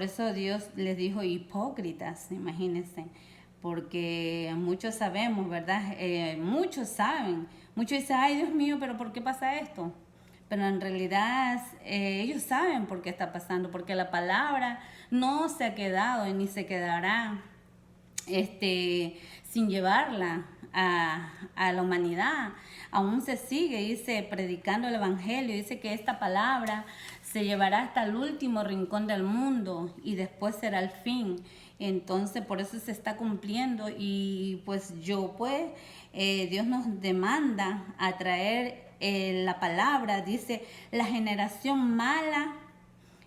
por eso Dios les dijo hipócritas, imagínense, porque muchos sabemos, ¿verdad? Muchos dicen, ay Dios mío, pero ¿por qué pasa esto? Pero en realidad ellos saben por qué está pasando, porque la palabra no se ha quedado y ni se quedará sin llevarla a la humanidad. Aún se sigue, dice, predicando el Evangelio, dice que esta palabra se llevará hasta el último rincón del mundo y después será el fin. Entonces por eso se está cumpliendo y pues Dios nos demanda a traer la palabra, dice, la generación mala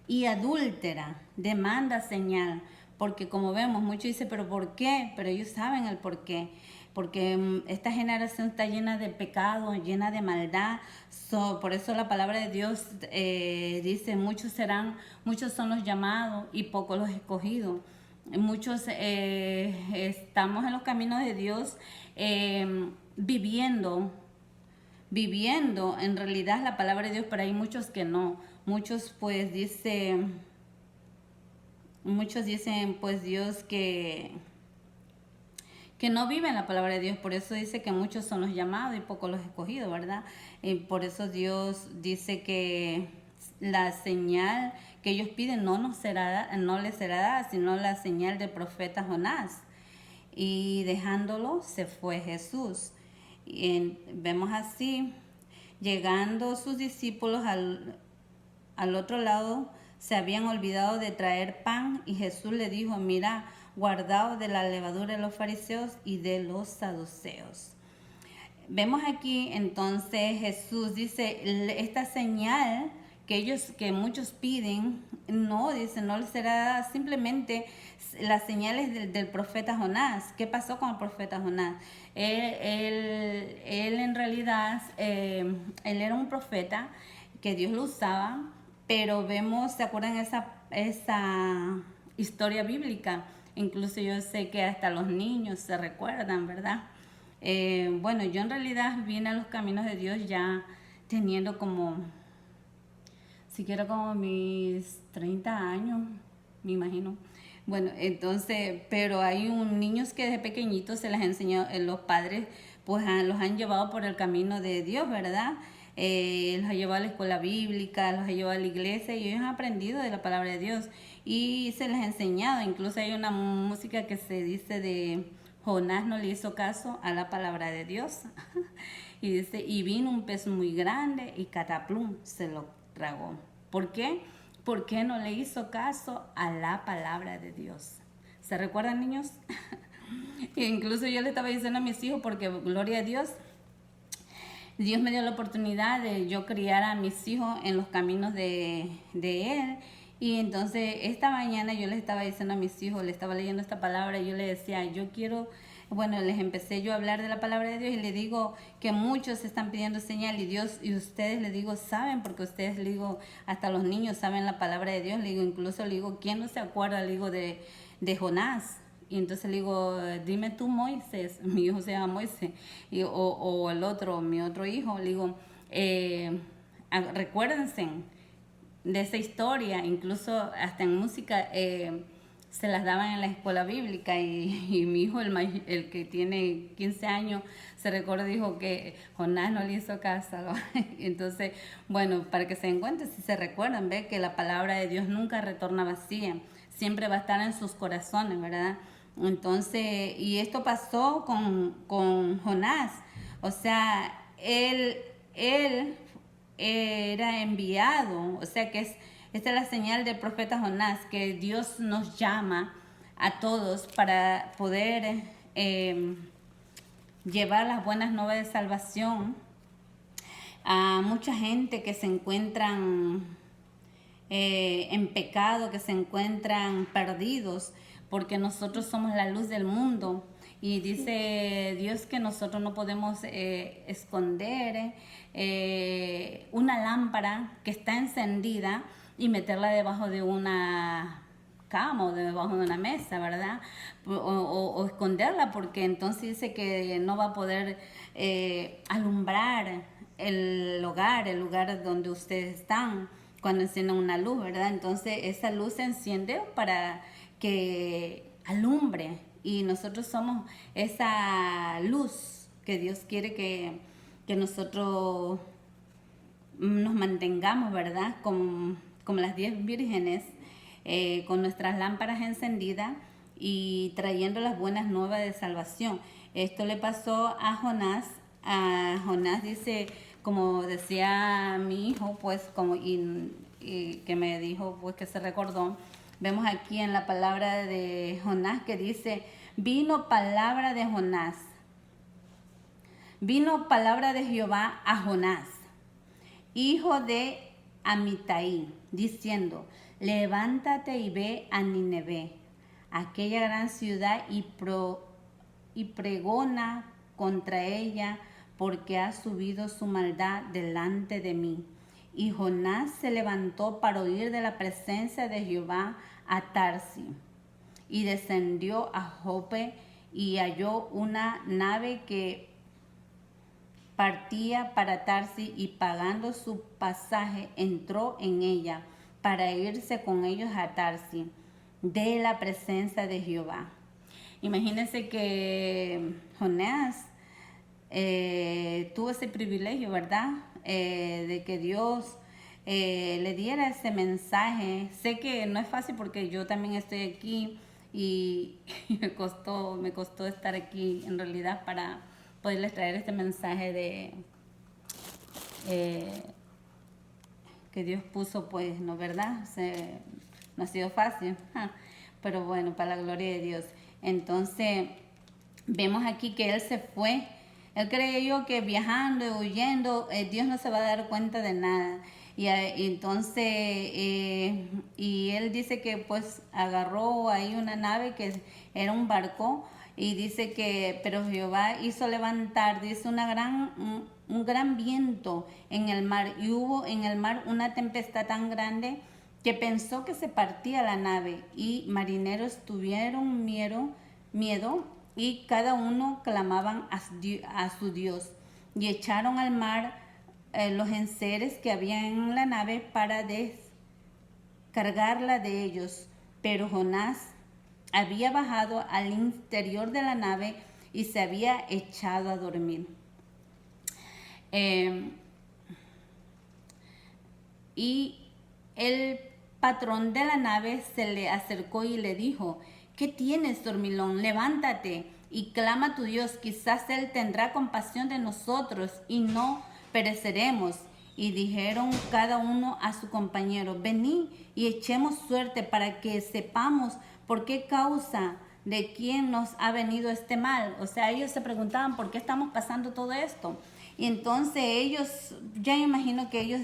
y adúltera demanda señal, porque como vemos, muchos dicen, pero ¿por qué? Pero ellos saben el por qué, porque esta generación está llena de pecado, llena de maldad. Por eso la palabra de Dios dice, muchos son los llamados y pocos los escogidos. Muchos estamos en los caminos de Dios viviendo en realidad la palabra de Dios, pero hay muchos que no. Muchos dicen pues Dios que no viven la palabra de Dios. Por eso dice que muchos son los llamados y pocos los escogidos, ¿verdad? Por eso Dios dice que la señal que ellos piden no les será dada, sino la señal del profeta Jonás. Y dejándolo se fue Jesús. Y vemos así, llegando sus discípulos al otro lado, se habían olvidado de traer pan y Jesús le dijo, mira, guardaos de la levadura de los fariseos y de los saduceos. Vemos aquí entonces Jesús dice, esta señal que muchos piden, no les será dada, simplemente las señales del profeta Jonás. ¿Qué pasó con el profeta Jonás? Él en realidad, él era un profeta que Dios lo usaba, pero vemos, ¿se acuerdan esa historia bíblica? Incluso yo sé que hasta los niños se recuerdan, ¿verdad? Bueno, yo en realidad vine a los caminos de Dios ya teniendo siquiera como mis 30 años, me imagino. Bueno, entonces, pero hay niños que desde pequeñitos se les enseñó, los padres pues los han llevado por el camino de Dios, ¿verdad? Los ha llevado a la escuela bíblica, los ha llevado a la iglesia y ellos han aprendido de la palabra de Dios y se les ha enseñado. Incluso hay una música que se dice de Jonás no le hizo caso a la palabra de Dios. Y dice, y vino un pez muy grande y cataplum se lo tragó. ¿Por qué? Porque no le hizo caso a la palabra de Dios. ¿Se recuerdan, niños? Incluso yo le estaba diciendo a mis hijos, porque gloria a Dios, Dios me dio la oportunidad de yo criar a mis hijos en los caminos de Él. Y entonces esta mañana yo les estaba diciendo a mis hijos, les estaba leyendo esta palabra y yo les decía, les empecé yo a hablar de la palabra de Dios y les digo que muchos están pidiendo señal y ustedes les digo, saben, porque ustedes, les digo, hasta los niños saben la palabra de Dios, les digo, incluso le digo, ¿quién no se acuerda, le digo, de Jonás? Y entonces le digo, dime tú, Moisés, mi hijo se llama Moisés, o el otro, mi otro hijo, le digo, recuérdense de esa historia, incluso hasta en música se las daban en la escuela bíblica y mi hijo, el que tiene 15 años, se recuerda, dijo que Jonás no le hizo caso. Entonces, bueno, para que se den cuenta, si se recuerdan, ve que la palabra de Dios nunca retorna vacía, siempre va a estar en sus corazones, ¿verdad? Entonces, y esto pasó con Jonás, o sea, él era enviado, o sea que esta es la señal del profeta Jonás, que Dios nos llama a todos para poder llevar las buenas nuevas de salvación a mucha gente que se encuentran en pecado, que se encuentran perdidos, porque nosotros somos la luz del mundo. Y dice Dios que nosotros no podemos esconder una lámpara que está encendida y meterla debajo de una cama o debajo de una mesa, ¿verdad? O esconderla, porque entonces dice que no va a poder alumbrar el lugar donde ustedes están cuando encienden una luz, ¿verdad? Entonces esa luz se enciende para que alumbre y nosotros somos esa luz que Dios quiere que nosotros nos mantengamos, ¿verdad? Como las 10 vírgenes, con nuestras lámparas encendidas y trayendo las buenas nuevas de salvación. Esto le pasó a Jonás. A Jonás dice, como decía mi hijo, pues, y que me dijo, pues, que se recordó. Vemos aquí en la palabra de Jonás que dice, vino palabra de Jonás. Vino palabra de Jehová a Jonás, hijo de Amitai, diciendo, levántate y ve a Nínive, aquella gran ciudad, y pregona contra ella, porque ha subido su maldad delante de mí. Y Jonás se levantó para huir de la presencia de Jehová a Tarsis, y descendió a Jope, y halló una nave que partía para Tarsis, y pagando su pasaje entró en ella para irse con ellos a Tarsis de la presencia de Jehová. Imagínense que Jonás tuvo ese privilegio, ¿verdad? De que Dios le diera ese mensaje. Sé que no es fácil porque yo también estoy aquí y me costó estar aquí en realidad para poderles traer este mensaje de que Dios puso, pues, ¿no, verdad? No ha sido fácil, pero bueno, para la gloria de Dios. Entonces, vemos aquí que él se fue. Él creyó que viajando, huyendo, Dios no se va a dar cuenta de nada. Y entonces, y él dice que pues agarró ahí una nave que era un barco, y dice que, pero Jehová hizo levantar, dice, un gran viento en el mar, y hubo en el mar una tempestad tan grande que pensó que se partía la nave, y marineros tuvieron miedo, y cada uno clamaban a su Dios, y echaron al mar los enseres que había en la nave para descargarla de ellos. Pero Jonás había bajado al interior de la nave y se había echado a dormir. Y el patrón de la nave se le acercó y le dijo, ¿qué tienes, dormilón? Levántate y clama a tu Dios, quizás Él tendrá compasión de nosotros y no pereceremos. Y dijeron cada uno a su compañero, venid y echemos suerte para que sepamos por qué causa de quién nos ha venido este mal. O sea, ellos se preguntaban por qué estamos pasando todo esto. Y entonces ellos, ya imagino que ellos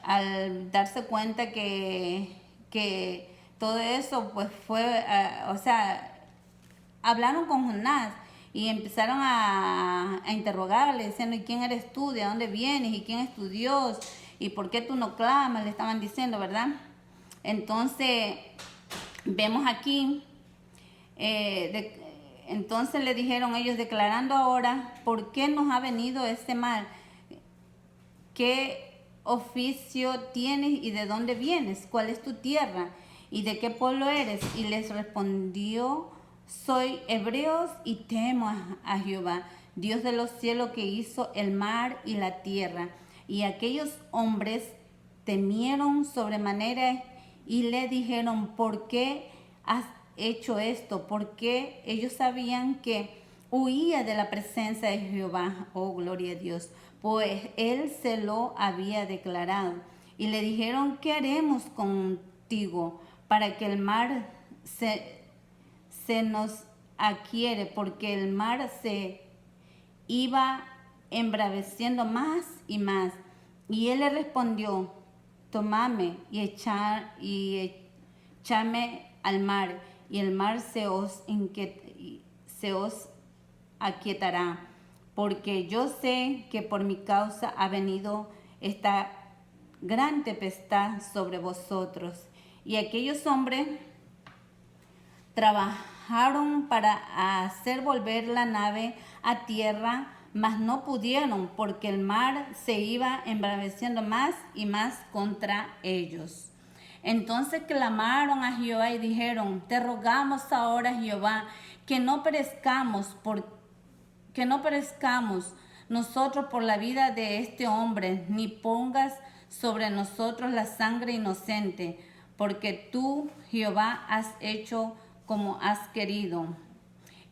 al darse cuenta que todo eso pues fue, o sea, hablaron con Jonás y empezaron a interrogarle, diciendo, ¿y quién eres tú? ¿De dónde vienes? ¿Y quién es tu Dios? ¿Y por qué tú no clamas? Le estaban diciendo, ¿verdad? Entonces, vemos aquí, entonces le dijeron ellos, declarando ahora, ¿por qué nos ha venido este mal? ¿Qué oficio tienes y de dónde vienes? ¿Cuál es tu tierra? ¿Y de qué pueblo eres? Y les respondió, soy hebreos y temo a Jehová, Dios de los cielos, que hizo el mar y la tierra. Y aquellos hombres temieron sobremanera y le dijeron, ¿por qué has hecho esto? Porque ellos sabían que huía de la presencia de Jehová. Oh, gloria a Dios. Pues él se lo había declarado. Y le dijeron, ¿qué haremos contigo para que el mar se nos adquiere? Porque el mar se iba embraveciendo más y más. Y él le respondió, tomadme y echadme al mar, y el mar se os aquietará, porque yo sé que por mi causa ha venido esta gran tempestad sobre vosotros. Y aquellos hombres trabajaron para hacer volver la nave a tierra, mas no pudieron, porque el mar se iba embraveciendo más y más contra ellos. Entonces clamaron a Jehová y dijeron: te rogamos ahora, Jehová, que no perezcamos, nosotros por la vida de este hombre, ni pongas sobre nosotros la sangre inocente, porque tú, Jehová, has hecho como has querido.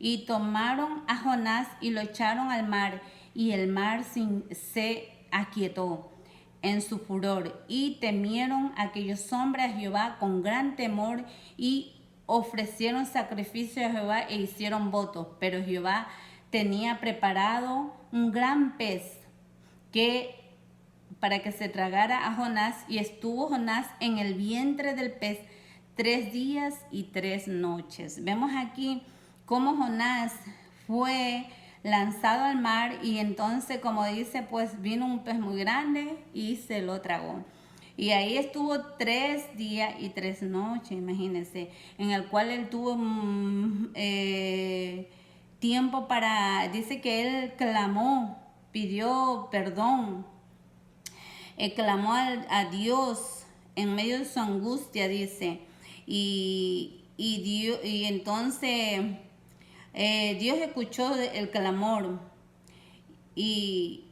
Y tomaron a Jonás y lo echaron al mar, y el mar se aquietó en su furor. Y temieron aquellos hombres a Jehová con gran temor, y ofrecieron sacrificio a Jehová e hicieron votos. Pero Jehová tenía preparado un gran pez para que se tragara a Jonás, y estuvo Jonás en el vientre del pez 3 días y 3 noches. Vemos aquí cómo Jonás fue lanzado al mar, y entonces, como dice, pues vino un pez muy grande y se lo tragó. Y ahí estuvo 3 días y 3 noches, imagínense, en el cual él tuvo tiempo dice que él clamó, pidió perdón, clamó a Dios en medio de su angustia, dice, y entonces Dios escuchó el clamor, y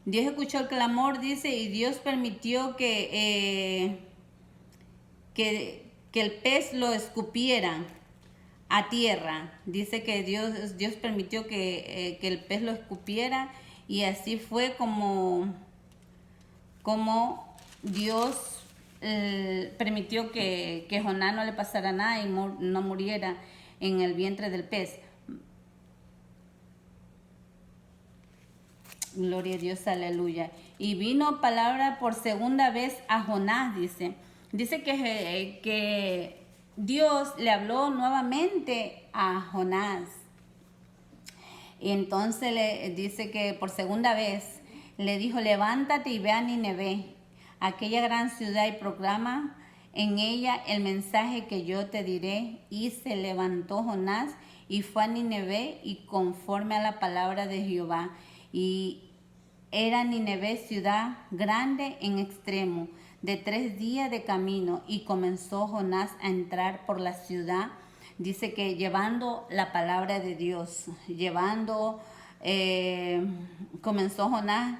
Dios escuchó el clamor, dice, y Dios permitió que el pez lo escupiera a tierra. Dice que Dios permitió que el pez lo escupiera, y así fue como Dios permitió que Jonás no le pasara nada y no muriera en el vientre del pez. Gloria a Dios, aleluya. Y vino palabra por segunda vez a Jonás, dice. Dice que Dios le habló nuevamente a Jonás. Y entonces le dice que por segunda vez le dijo: levántate y ve a Nínive, aquella gran ciudad, y proclama en ella el mensaje que yo te diré. Y se levantó Jonás y fue a Nínive, y conforme a la palabra de Jehová. Y era Nínive ciudad grande en extremo, de 3 días de camino. Y comenzó Jonás a entrar por la ciudad, dice que llevando la palabra de Dios, comenzó Jonás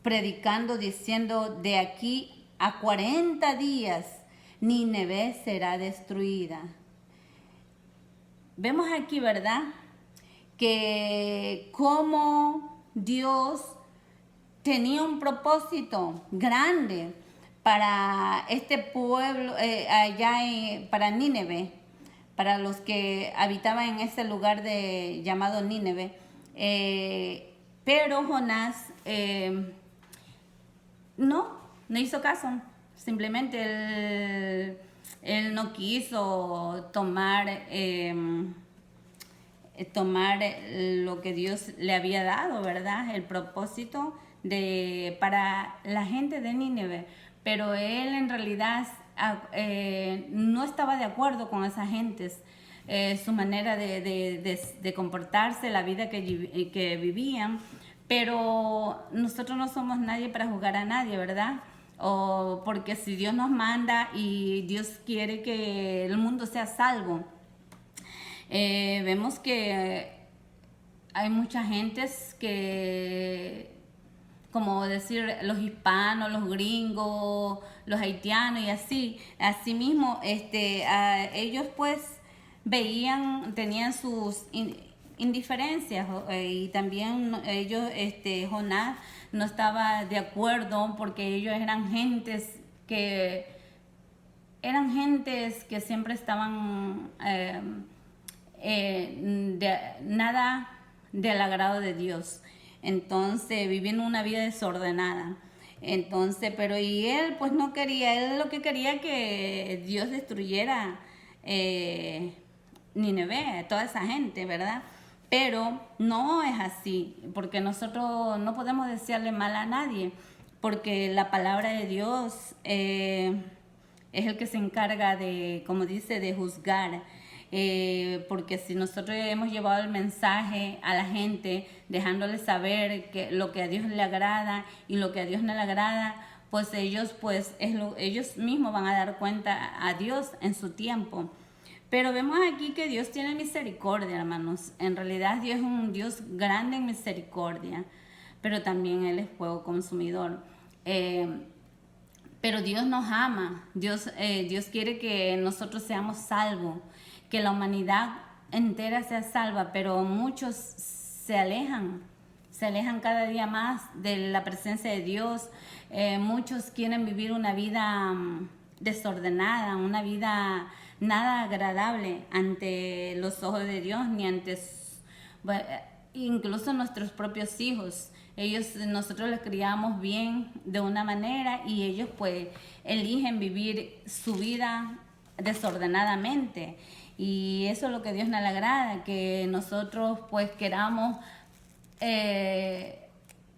predicando, diciendo: de aquí a 40 días Nínive será destruida. Vemos aquí, ¿verdad?, que como Dios tenía un propósito grande para este pueblo, para Nínive, para los que habitaban en ese lugar llamado Nínive. Pero Jonás no hizo caso. Simplemente él no quiso tomar lo que Dios le había dado, ¿verdad? El propósito para la gente de Nínive. Pero él en realidad no estaba de acuerdo con esas gentes, su manera de comportarse, la vida que vivían. Pero nosotros no somos nadie para juzgar a nadie, ¿verdad? O porque si Dios nos manda y Dios quiere que el mundo sea salvo. Vemos que hay muchas gentes que, como decir, los hispanos, los gringos, los haitianos y así mismo, ellos pues tenían sus indiferencias, y también ellos, Jonás no estaba de acuerdo, porque ellos eran gentes que siempre estaban nada del agrado de Dios. Entonces viviendo una vida desordenada. Entonces, y él pues no quería, él lo que quería que Dios destruyera Nínive, toda esa gente, ¿verdad? Pero no es así, porque nosotros no podemos desearle mal a nadie, porque la palabra de Dios es el que se encarga de, como dice, de juzgar. porque si nosotros hemos llevado el mensaje a la gente, dejándoles saber que lo que a Dios le agrada y lo que a Dios no le agrada, pues ellos mismos van a dar cuenta a Dios en su tiempo. Pero vemos aquí que Dios tiene misericordia, hermanos. En realidad Dios es un Dios grande en misericordia, pero también Él es fuego consumidor. Pero Dios nos ama, Dios quiere que nosotros seamos salvos, que la humanidad entera sea salva, pero muchos se alejan cada día más de la presencia de Dios. Muchos quieren vivir una vida desordenada, una vida nada agradable ante los ojos de Dios, ni ante incluso nuestros propios hijos. Nosotros les criamos bien de una manera y ellos pues eligen vivir su vida desordenadamente. Y eso es lo que a Dios no le agrada, que nosotros pues queramos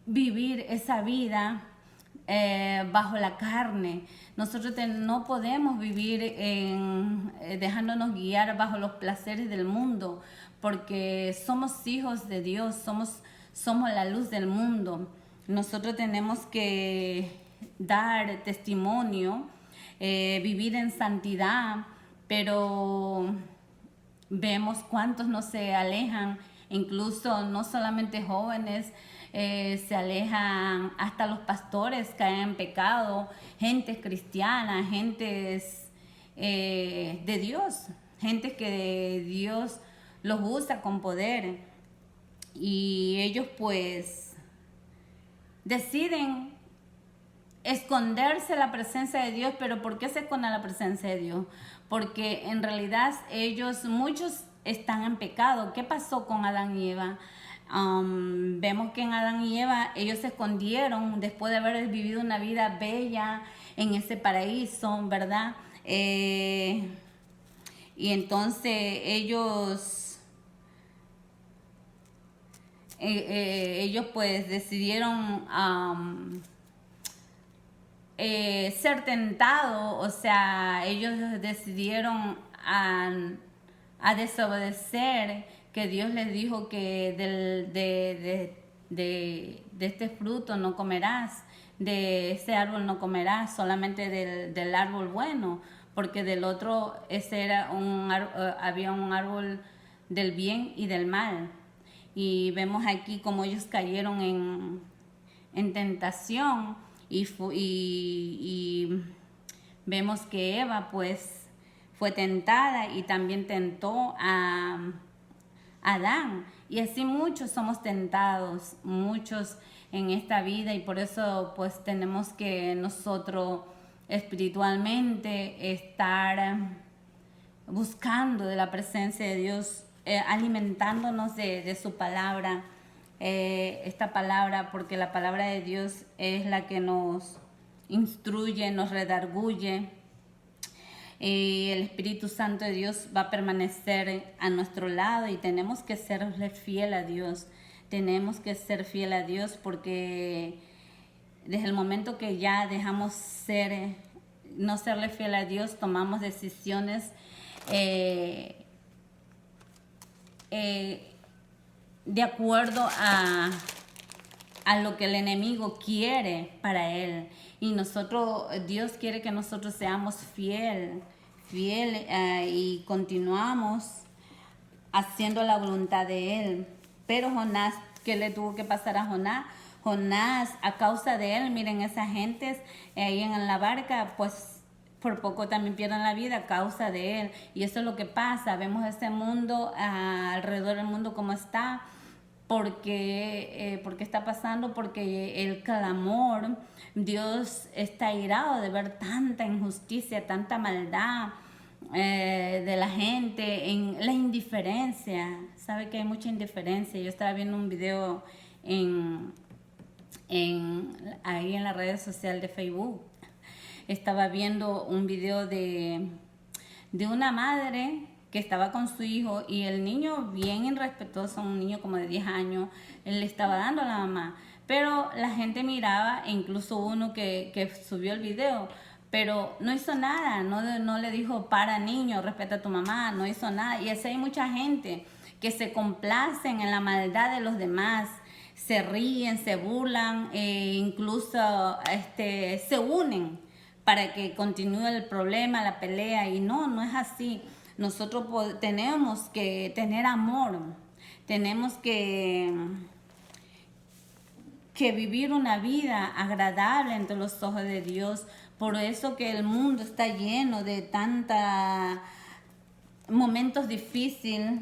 vivir esa vida bajo la carne. Nosotros no podemos vivir dejándonos guiar bajo los placeres del mundo, porque somos hijos de Dios, somos la luz del mundo. Nosotros tenemos que dar testimonio, vivir en santidad, pero vemos cuántos no se alejan, incluso no solamente jóvenes, se alejan, hasta los pastores caen en pecado, gentes cristianas, gentes de Dios, gente que Dios los usa con poder, y ellos pues deciden esconderse la presencia de Dios. Pero ¿por qué se esconde la presencia de Dios? Porque en realidad muchos están en pecado. ¿Qué pasó con Adán y Eva? Vemos que en Adán y Eva ellos se escondieron después de haber vivido una vida bella en ese paraíso, ¿verdad? Y entonces ellos pues decidieron ser tentados, o sea, ellos decidieron a desobedecer, que Dios les dijo que de este fruto no comerás, de ese árbol no comerás, solamente del árbol bueno, porque del otro había un árbol del bien y del mal. Y vemos aquí como ellos cayeron en tentación, y vemos que Eva pues fue tentada y también tentó a Adán. Y así muchos somos tentados, muchos en esta vida, y por eso pues tenemos que nosotros espiritualmente estar buscando de la presencia de Dios, alimentándonos de su palabra, esta palabra, porque la palabra de Dios es la que nos instruye, nos redarguye. El Espíritu Santo de Dios va a permanecer a nuestro lado, y tenemos que serle fiel a Dios. Tenemos que ser fiel a Dios, porque desde el momento que ya dejamos no serle fiel a Dios, tomamos decisiones de acuerdo a lo que el enemigo quiere para él. Y Dios quiere que nosotros seamos fiel, y continuamos haciendo la voluntad de él. Pero Jonás, ¿qué le tuvo que pasar a Jonás? Jonás, a causa de él, miren, esas gentes ahí en la barca, pues por poco también pierden la vida a causa de él. Y eso es lo que pasa. Vemos este mundo, alrededor del mundo como está. Porque está pasando, porque el clamor, Dios está airado de ver tanta injusticia, tanta maldad de la gente, en la indiferencia. Sabe que hay mucha indiferencia. Yo estaba viendo un video ahí en la red social de Facebook. Estaba viendo un video de una madre que estaba con su hijo, y el niño bien irrespetuoso, un niño como de 10 años, él le estaba dando a la mamá. Pero la gente miraba, e incluso uno que subió el video, pero no hizo nada, no le dijo para niño, respeta a tu mamá, no hizo nada. Y así hay mucha gente que se complacen en la maldad de los demás, se ríen, se burlan, incluso se unen para que continúe el problema, la pelea, y no es así. Nosotros tenemos que tener amor, tenemos que vivir una vida agradable entre los ojos de Dios. Por eso que el mundo está lleno de tantos momentos difíciles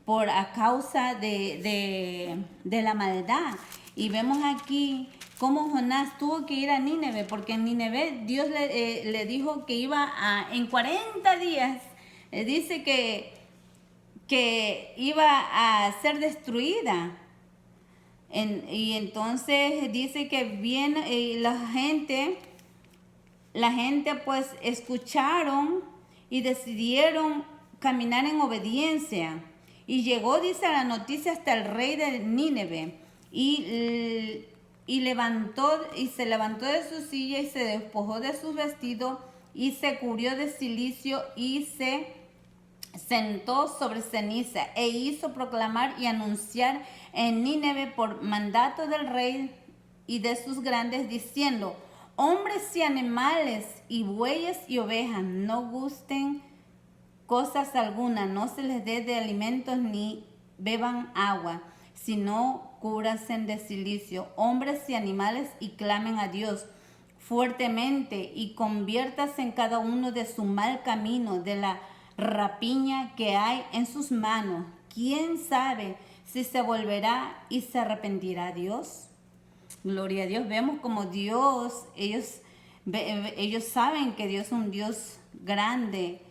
a causa de la maldad. Y vemos aquí cómo Jonás tuvo que ir a Nínive, porque en Nínive Dios le dijo que iba en 40 días, dice que iba a ser destruida. Y entonces dice que viene la gente pues escucharon y decidieron caminar en obediencia. Y llegó, dice la noticia, hasta el rey de Nínive. Y se levantó de su silla y se despojó de sus vestidos y se cubrió de cilicio y se sentó sobre ceniza e hizo proclamar y anunciar en Nínive por mandato del rey y de sus grandes, diciendo: hombres y animales y bueyes y ovejas no gusten cosas alguna, no se les dé de alimentos ni beban agua, sino cúbranse de cilicio, hombres y animales, y clamen a Dios fuertemente y conviértase en cada uno de su mal camino, de la rapiña que hay en sus manos. ¿Quién sabe si se volverá y se arrepentirá Dios? Gloria a Dios. Vemos como Dios, ellos saben que Dios es un Dios grande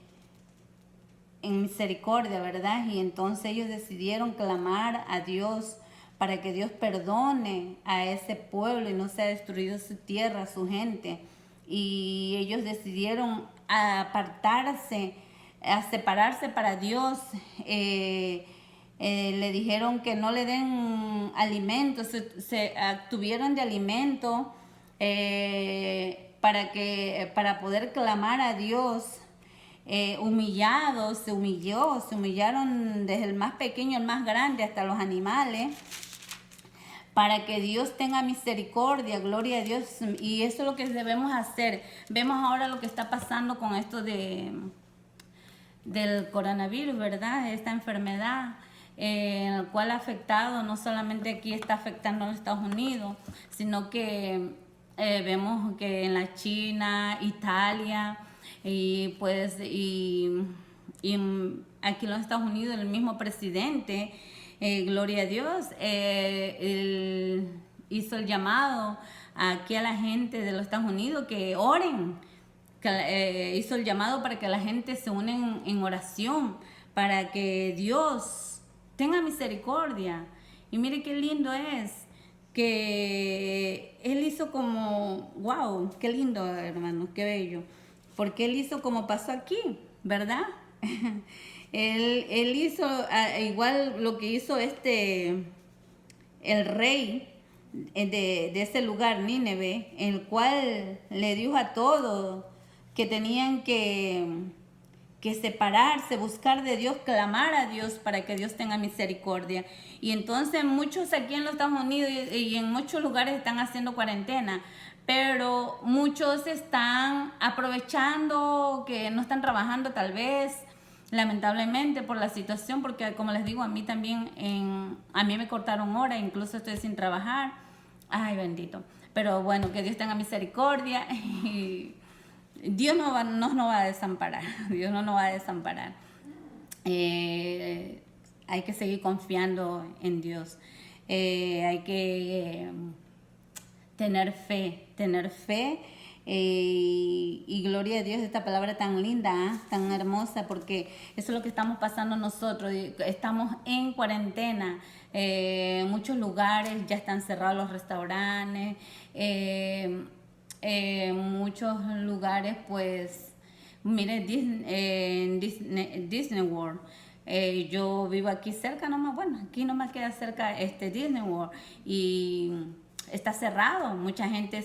en misericordia, ¿verdad? Y entonces ellos decidieron clamar a Dios para que Dios perdone a ese pueblo y no sea destruido su tierra, su gente. Y ellos decidieron apartarse, a separarse para Dios. Le dijeron que no le den alimentos, se abstuvieron de alimento para poder clamar a Dios. Humillados, se humillaron desde el más pequeño al más grande hasta los animales, para que Dios tenga misericordia, gloria a Dios. Y eso es lo que debemos hacer. Vemos ahora lo que está pasando con esto del coronavirus, ¿verdad? Esta enfermedad, en el cual ha afectado, no solamente aquí está afectando a los Estados Unidos, sino que vemos que en la China, Italia, y aquí en los Estados Unidos el mismo presidente, gloria a Dios, él hizo el llamado aquí a la gente de los Estados Unidos que oren, hizo el llamado para que la gente se unen en oración, para que Dios tenga misericordia. Y mire qué lindo es que él hizo como, wow, qué lindo, hermanos, qué bello. Porque él hizo como pasó aquí, ¿verdad? él hizo igual lo que hizo el rey de ese lugar, Nínive, el cual le dijo a todos que tenían que separarse, buscar de Dios, clamar a Dios para que Dios tenga misericordia. Y entonces muchos aquí en los Estados Unidos y en muchos lugares están haciendo cuarentena, pero muchos están aprovechando que no están trabajando tal vez, lamentablemente por la situación, porque como les digo, a mí también, a mí me cortaron horas, incluso estoy sin trabajar. Ay, bendito. Pero bueno, que Dios tenga misericordia y Dios no nos va a desamparar. Dios no nos va a desamparar. Hay que seguir confiando en Dios. Hay que tener fe. Y gloria a Dios, esta palabra tan linda, tan hermosa, porque eso es lo que estamos pasando nosotros. Estamos en cuarentena. Muchos lugares ya están cerrados, los restaurantes. Muchos lugares, pues, mire, Disney World. Yo vivo aquí cerca nomás, bueno, aquí nomás queda cerca Disney World, y está cerrado, mucha gente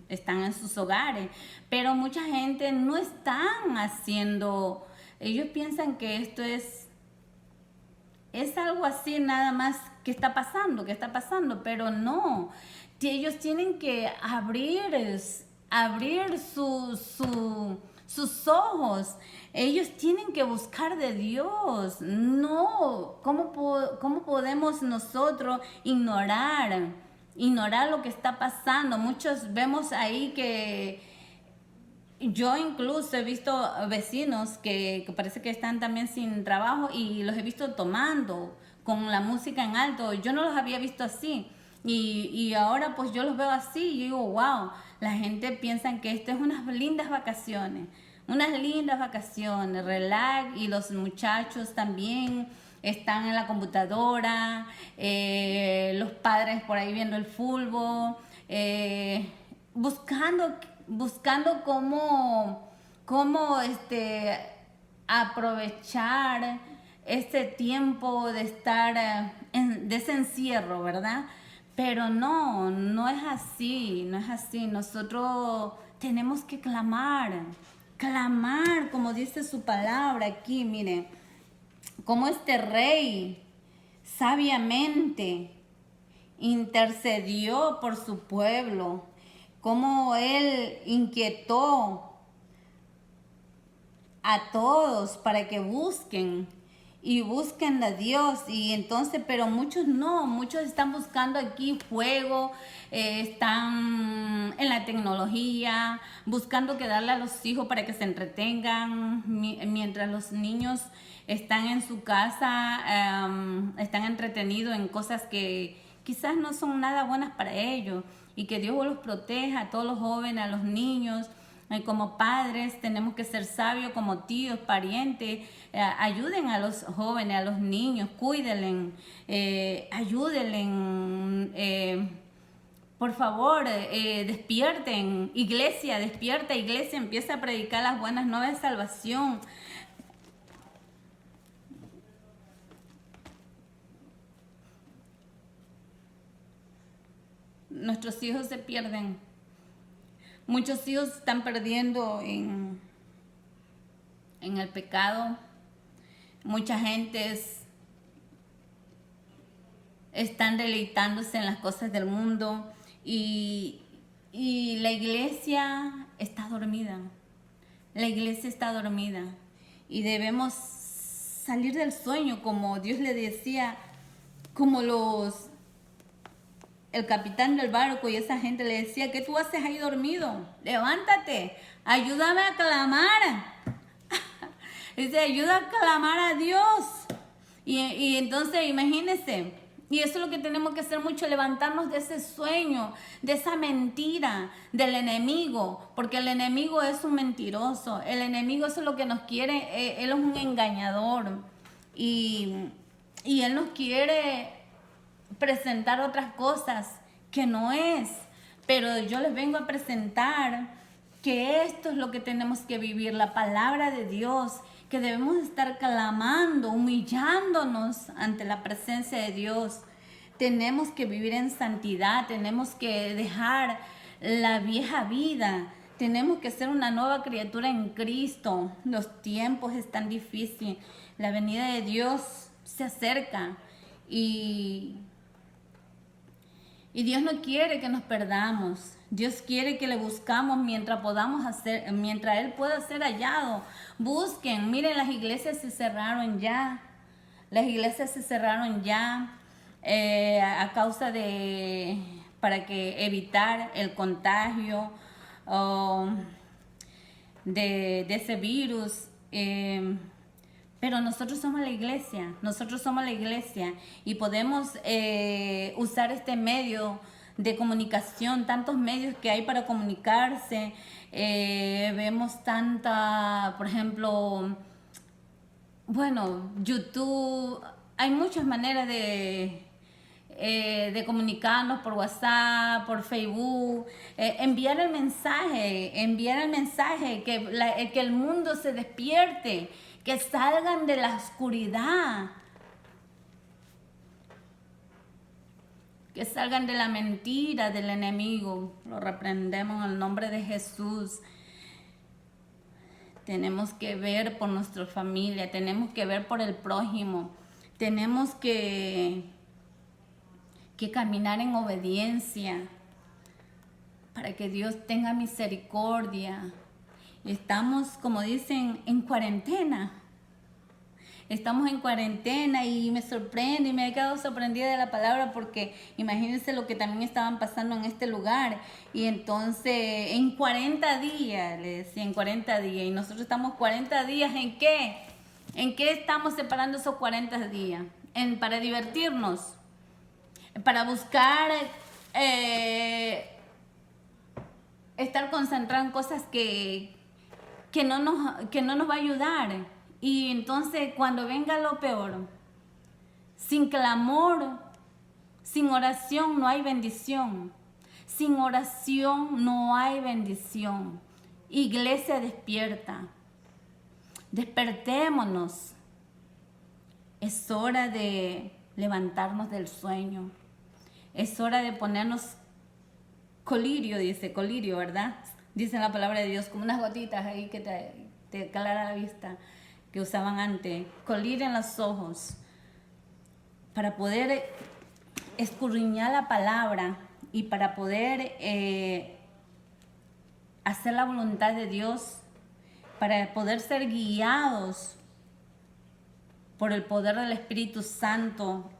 están en sus hogares, pero mucha gente no están haciendo, ellos piensan que esto es algo así nada más que está pasando, pero no. Ellos tienen que abrir sus ojos. Ellos tienen que buscar de Dios. No, ¿cómo podemos nosotros ignorar lo que está pasando? Muchos vemos ahí que yo incluso he visto vecinos que parece que están también sin trabajo y los he visto tomando con la música en alto. Yo no los había visto así. Y ahora pues yo los veo así y yo digo, wow, la gente piensa que esto es unas lindas vacaciones, relax, y los muchachos también están en la computadora, los padres por ahí viendo el fútbol, buscando cómo aprovechar este tiempo de estar de ese encierro, ¿verdad? Pero no es así, no es así. Nosotros tenemos que clamar, como dice su palabra aquí, miren, como este rey sabiamente intercedió por su pueblo, como él inquietó a todos para que busquen a Dios. Y entonces, pero muchos no, muchos están buscando aquí fuego, están en la tecnología, buscando que darle a los hijos para que se entretengan, mientras los niños están en su casa, están entretenidos en cosas que quizás no son nada buenas para ellos, y que Dios los proteja a todos los jóvenes, a los niños. Como padres tenemos que ser sabios, como tíos, parientes, ayuden a los jóvenes, a los niños, cuídenles, ayúdenles, por favor, despierten, iglesia, despierta, iglesia, empieza a predicar las buenas nuevas de salvación. Nuestros hijos se pierden. Muchos hijos están perdiendo en el pecado. Mucha gente están deleitándose en las cosas del mundo y la iglesia está dormida. La iglesia está dormida y debemos salir del sueño, como Dios le decía, como el capitán del barco y esa gente le decía, ¿qué tú haces ahí dormido? Levántate, ayúdame a clamar. Dice, ayuda a clamar a Dios. Y entonces imagínense, y eso es lo que tenemos que hacer mucho, levantarnos de ese sueño, de esa mentira del enemigo, porque el enemigo es un mentiroso, el enemigo eso es lo que nos quiere, él es un engañador y él nos quiere presentar otras cosas que no es, pero yo les vengo a presentar que esto es lo que tenemos que vivir, la palabra de Dios, que debemos estar clamando, humillándonos ante la presencia de Dios. Tenemos que vivir en santidad, tenemos que dejar la vieja vida, tenemos que ser una nueva criatura en Cristo. Los tiempos están difíciles, la venida de Dios se acerca y Dios no quiere que nos perdamos. Dios quiere que le buscamos mientras Él pueda ser hallado. Busquen, miren, las iglesias se cerraron ya. Las iglesias se cerraron ya a causa para evitar el contagio de ese virus. Pero nosotros somos la iglesia y podemos usar este medio de comunicación, tantos medios que hay para comunicarse. Vemos por ejemplo, bueno, YouTube, hay muchas maneras de comunicarnos por WhatsApp, por Facebook, enviar el mensaje, que el mundo se despierte, que salgan de la oscuridad. que salgan de la mentira del enemigo. Lo reprendemos en el nombre de Jesús. Tenemos que ver por nuestra familia, tenemos que ver por el prójimo, tenemos que caminar en obediencia para que Dios tenga misericordia. Estamos, como dicen, en cuarentena. Estamos en cuarentena y me sorprende y me he quedado sorprendida de la palabra porque imagínense lo que también estaban pasando en este lugar. Y entonces en 40 días, le decía, en 40 días. Y nosotros estamos 40 días, ¿en qué? ¿En qué estamos separando esos 40 días? Para divertirnos, para buscar estar concentrados en cosas que no nos va a ayudar. Y entonces cuando venga lo peor, sin clamor, sin oración no hay bendición. Sin oración no hay bendición. Iglesia, despierta. Despertémonos. Es hora de levantarnos del sueño. Es hora de ponernos colirio, ¿verdad? Dice la palabra de Dios, como unas gotitas ahí que te aclara la vista, que usaban antes, colirio en los ojos, para poder escudriñar la palabra y para poder hacer la voluntad de Dios, para poder ser guiados por el poder del Espíritu Santo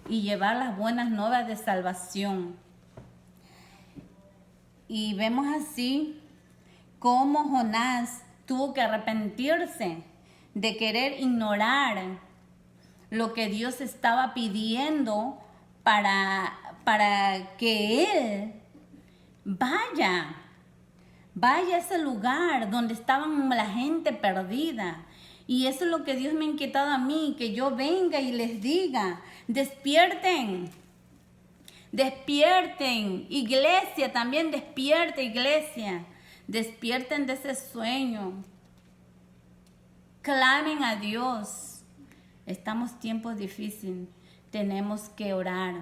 y llevar las buenas nuevas de salvación. Y vemos así cómo Jonás tuvo que arrepentirse de querer ignorar lo que Dios estaba pidiendo para que él vaya a ese lugar donde estaban la gente perdida. Y eso es lo que Dios me ha inquietado a mí, que yo venga y les diga, despierten, despierten, iglesia, también despierta, iglesia, despierten de ese sueño. Clamen a Dios. Estamos en tiempos difíciles. Tenemos que orar.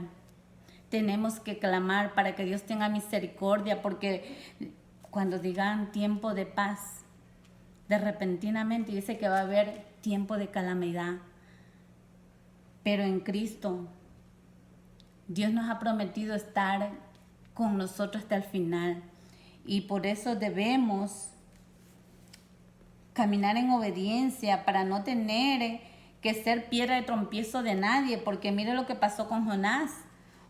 Tenemos que clamar para que Dios tenga misericordia. Porque cuando digan tiempo de paz, de repentinamente dice que va a haber tiempo de calamidad. Pero en Cristo, Dios nos ha prometido estar con nosotros hasta el final. Y por eso debemos caminar en obediencia para no tener que ser piedra de tropiezo de nadie, porque mire lo que pasó con Jonás.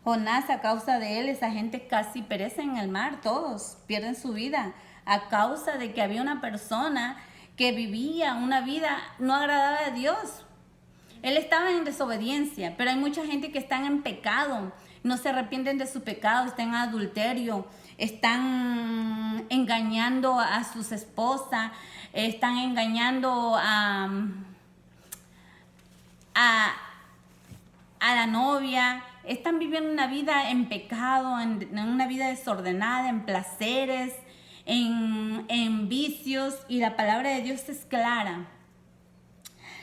Jonás, a causa de él, esa gente casi perece en el mar, todos pierden su vida a causa de que había una persona que vivía una vida no agradable a Dios. Él estaba en desobediencia, pero hay mucha gente que está en pecado, no se arrepienten de su pecado, están en adulterio, están engañando a sus esposas, están engañando a la novia, están viviendo una vida en pecado, en una vida desordenada, en placeres, en vicios, y la palabra de Dios es clara.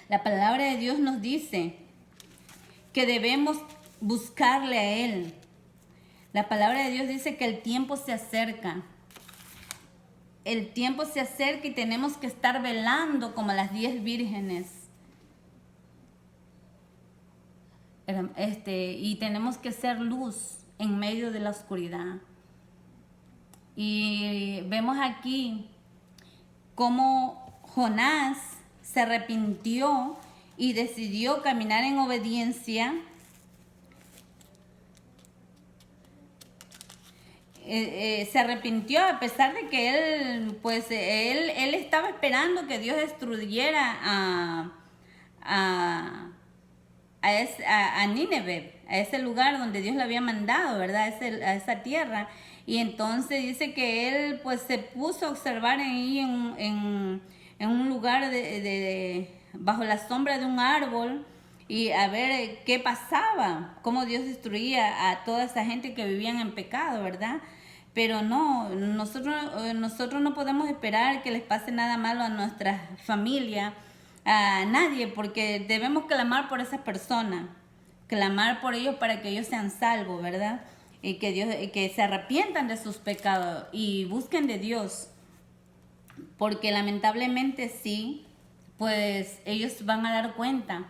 La palabra de Dios nos dice que debemos buscarle a Él. La palabra de Dios dice que el tiempo se acerca. El tiempo se acerca y tenemos que estar velando como las 10 vírgenes. Y tenemos que ser luz en medio de la oscuridad. Y vemos aquí cómo Jonás se arrepintió y decidió caminar en obediencia. Se arrepintió a pesar de que él estaba esperando que Dios destruyera a Nínive, a ese lugar donde Dios le había mandado, ¿verdad? A esa tierra. Y entonces dice que él pues se puso a observar ahí en un lugar bajo la sombra de un árbol y a ver qué pasaba, cómo Dios destruía a toda esa gente que vivían en pecado, ¿verdad? Pero no, nosotros no podemos esperar que les pase nada malo a nuestra familia, a nadie, porque debemos clamar por esas personas. clamar por ellos para que ellos sean salvos, ¿verdad? Y que se arrepientan de sus pecados y busquen de Dios, porque lamentablemente sí, pues ellos van a dar cuenta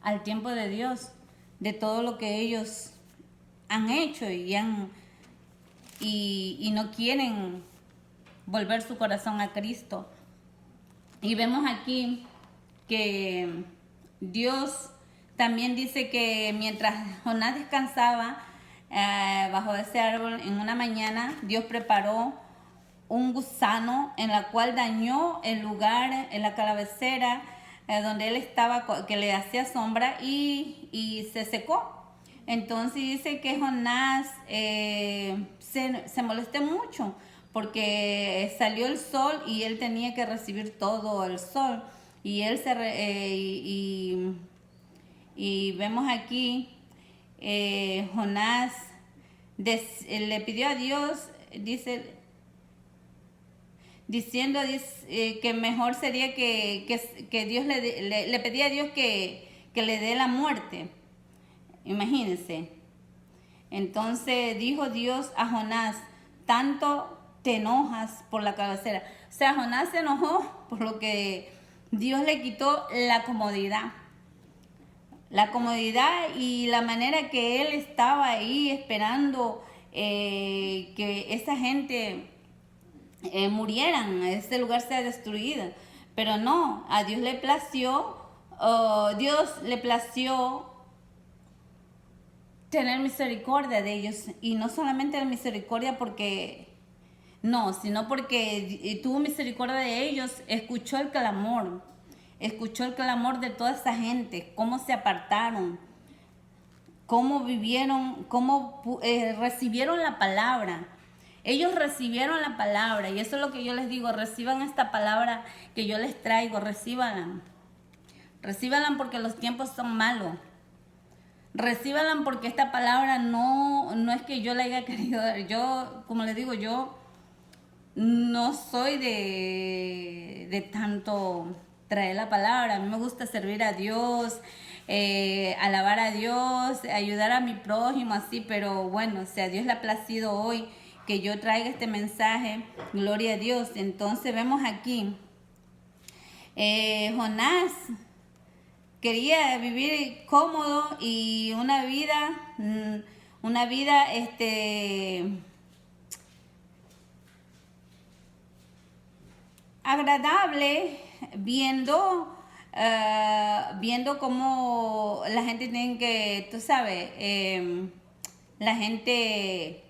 al tiempo de Dios de todo lo que ellos han hecho y no quieren volver su corazón a Cristo. Y vemos aquí que Dios también dice que mientras Jonás descansaba bajo ese árbol en una mañana, Dios preparó un gusano en la cual dañó el lugar en la cabecera donde él estaba, que le hacía sombra, y se secó. Entonces dice que Jonás se molestó mucho porque salió el sol y él tenía que recibir todo el sol. Y él y vemos aquí, Jonás le pidió a Dios, diciendo que mejor sería que Dios le pedía a Dios que le dé la muerte. Imagínense. Entonces dijo Dios a Jonás: tanto te enojas por la cabecera. O sea, Jonás se enojó por lo que Dios le quitó la comodidad. La comodidad y la manera que él estaba ahí esperando que esa gente murieran, este lugar sea destruido. Pero no, a Dios le plació, tener misericordia de ellos. Y no solamente la misericordia sino porque tuvo misericordia de ellos, escuchó el clamor de toda esa gente, cómo se apartaron, cómo vivieron, cómo recibieron la palabra. Ellos recibieron la palabra, y eso es lo que yo les digo: reciban esta palabra que yo les traigo, recíbanla. Recíbanla porque los tiempos son malos. Recíbanla porque esta palabra no es que yo la haya querido dar. Yo, como les digo, yo no soy de tanto traer la palabra. A mí me gusta servir a Dios, alabar a Dios, ayudar a mi prójimo, así. Pero bueno, si a Dios le ha placido hoy que yo traiga este mensaje, gloria a Dios. Entonces vemos aquí, Jonás quería vivir cómodo y una vida agradable, viendo cómo la gente tiene que, tú sabes, la gente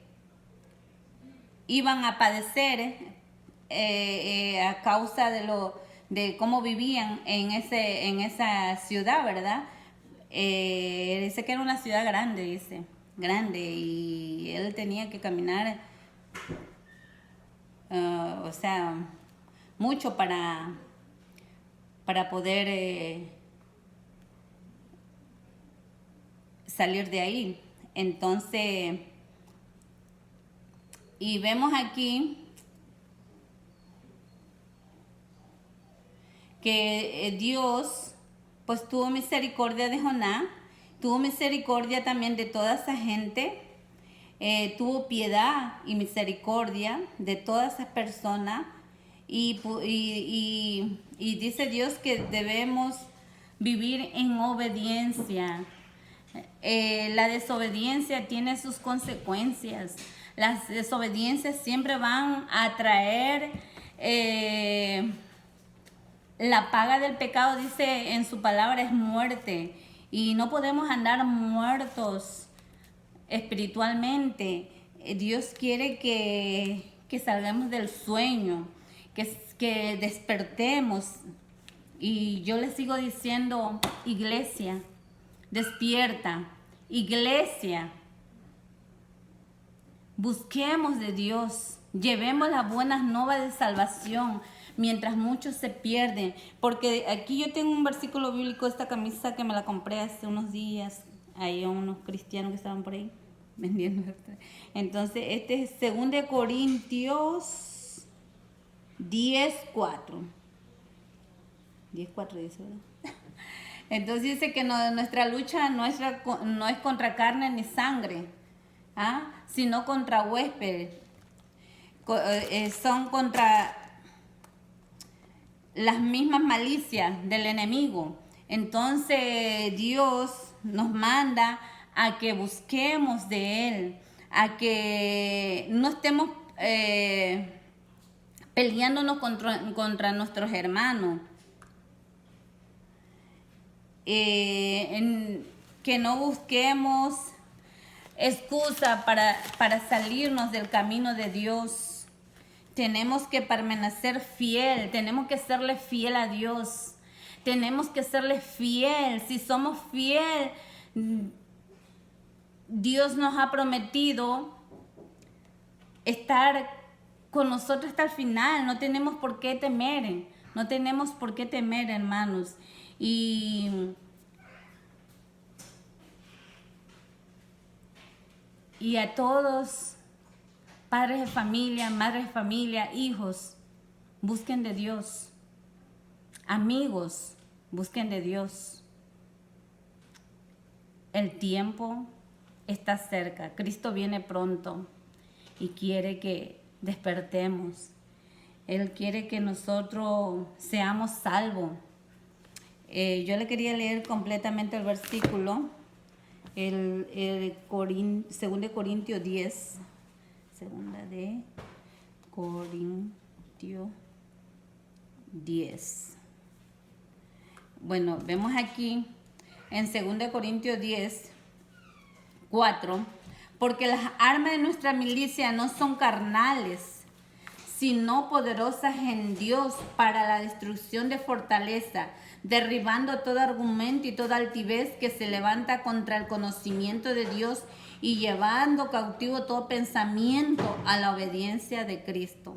iban a padecer a causa de cómo vivían en esa ciudad, ¿verdad? Dice que era una ciudad grande, y él tenía que caminar, o sea, mucho para poder salir de ahí. Entonces, y vemos aquí que Dios pues tuvo misericordia de Jonás, tuvo misericordia también de toda esa gente, tuvo piedad y misericordia de todas esas personas, y dice Dios que debemos vivir en obediencia. La desobediencia tiene sus consecuencias. Las desobediencias siempre van a traer la paga del pecado, dice en su palabra, es muerte. Y no podemos andar muertos espiritualmente. Dios quiere que salgamos del sueño, que despertemos. Y yo les sigo diciendo: iglesia, despierta. Iglesia, busquemos de Dios. Llevemos las buenas nuevas de salvación mientras muchos se pierden. Porque aquí yo tengo un versículo bíblico, esta camisa que me la compré hace unos días. Hay unos cristianos que estaban por ahí vendiendo. Entonces, este es 2 Corintios 10:4. 10:4 dice, ¿verdad? Entonces dice que nuestra lucha no es contra carne ni sangre, sino contra huéspedes. Son contra las mismas malicias del enemigo. Entonces Dios nos manda a que busquemos de Él, a que no estemos peleándonos contra nuestros hermanos, que no busquemos excusa para salirnos del camino de Dios. Tenemos que permanecer fiel, tenemos que serle fiel a Dios, tenemos que serle fiel. Si somos fiel, Dios nos ha prometido estar con nosotros hasta el final. No tenemos por qué temer, no tenemos por qué temer, hermanos. Y a todos, padres de familia, madres de familia, hijos, busquen de Dios. Amigos, busquen de Dios. El tiempo está cerca. Cristo viene pronto y quiere que despertemos. Él quiere que nosotros seamos salvos. Yo le quería leer completamente el versículo, el 2 Corintios 10. 2 Corintios 10. Bueno, vemos aquí en 2 Corintios 10, 4, porque las armas de nuestra milicia no son carnales, sino poderosas en Dios para la destrucción de fortaleza, derribando todo argumento y toda altivez que se levanta contra el conocimiento de Dios y llevando cautivo todo pensamiento a la obediencia de Cristo.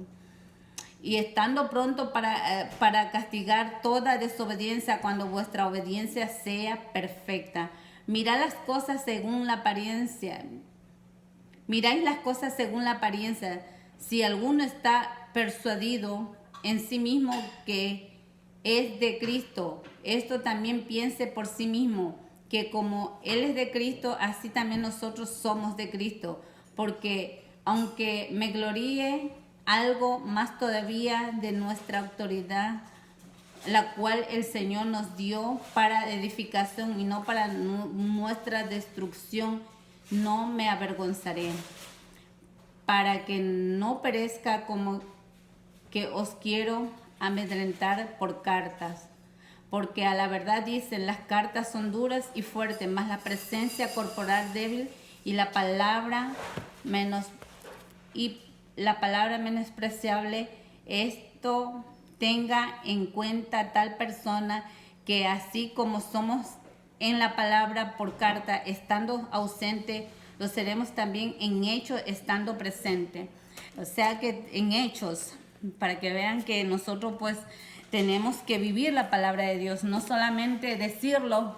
Y estando pronto para castigar toda desobediencia cuando vuestra obediencia sea perfecta. Mirad las cosas según la apariencia. Miráis las cosas según la apariencia. Si alguno está persuadido en sí mismo que es de Cristo, esto también piense por sí mismo, que como Él es de Cristo, así también nosotros somos de Cristo. Porque aunque me gloríe algo más todavía de nuestra autoridad, la cual el Señor nos dio para edificación y no para nuestra destrucción, no me avergonzaré, para que no perezca como que os quiero amedrentar por cartas. Porque a la verdad dicen, las cartas son duras y fuertes, mas la presencia corporal débil y la palabra menospreciable. Esto tenga en cuenta tal persona, que así como somos en la palabra por carta, estando ausente, lo seremos también en hechos, estando presente. O sea que en hechos, para que vean que nosotros pues tenemos que vivir la palabra de Dios, no solamente decirlo,